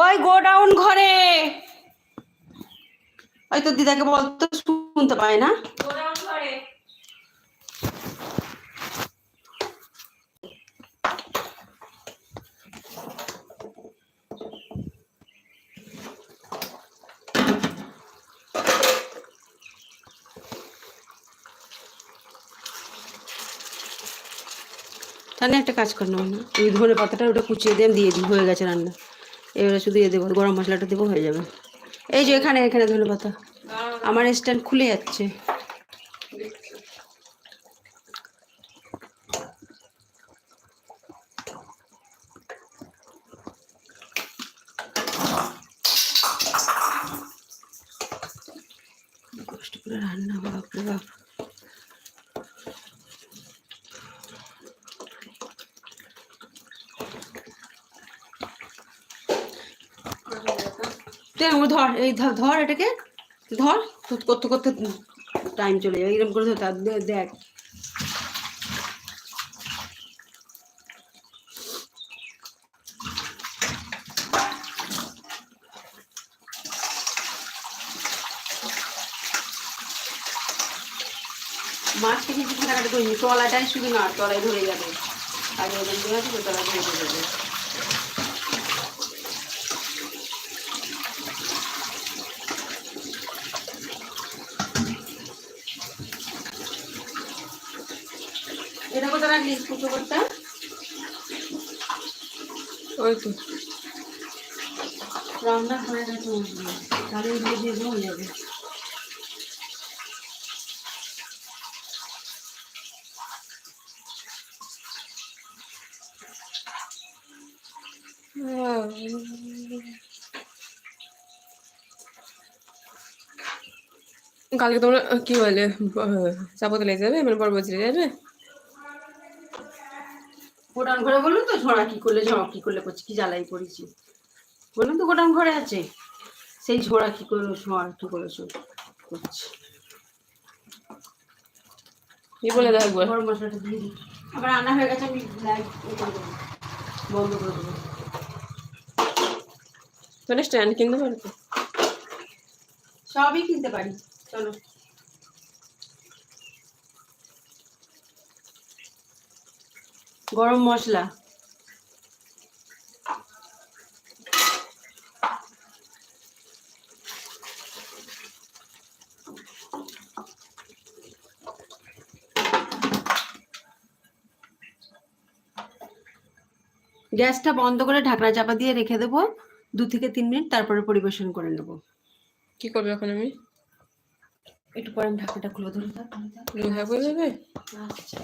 ওই গোডাউন ঘরে। ওই তো দিদাকে বলতো, শুনতে পায় না। গোডাউন ঘরে। তাহলে একটা কাজ করে নেবো না, ওই ধনে পাতাটা ওটা কুচিয়ে দিয়ে দিয়ে দিই, হয়ে গেছে রান্না। এবারে শুধু দিয়ে দেবো, গরম মশলাটা দেবো, হয়ে যাবে। এই যে এখানে এখানে ধনে পাতা, আমার স্ট্যান্ড খুলে যাচ্ছে। কষ্ট করে রান্না, বাপরে বাপ। ধর, এই ধর এটাকে, ধর। করতে করতে টাইম চলে যাবে, এরকম করে ধর। দেখ, মাছটা কিন্তু কাটাকাটি করিনি, তলাটাই শুধু না, তলায় ধরে যাবে। আর ওজন দিয়ে আছে তো, তলায় ধরে যাবে। এটা কোথায় রাখলি কুচো করতে? ওই তো রান্না হয়ে গেছে, তাহলে এগুলো দিয়ে হয়ে যাবে। কালকে তোমরা কি বলে চাপাতলে যাবে, মানে বড়বাজারে যাবে? গোডাউন ঘরে বলুন তো, ঝড়া কি করলে করছি, কি জ্বালাই করেছি বলুন তো। গোডাউন ঘরে আছে, সেই ঝোড়া কি করে ঝড়া কি করেছো করছি। কি বলে দেখ, গরম মশলাটা দিয়ে দিই। আবার রান্না হয়ে গেছে, আমি বন্ধ করে দেবো। মানে স্ট্যান্ড কিনতে পারো তো? সবই কিনতে পারি, চলো। গরম মশলা, গ্যাসটা বন্ধ করে ঢাকনা চাপা দিয়ে রেখে দেবো 2 থেকে 3 মিনিট, তারপরে পরিবেশন করে নেবো। কি করবো এখন আমি? একটু পরে আমি ঢাকনাটা খুলে ধরে থাক। আচ্ছা।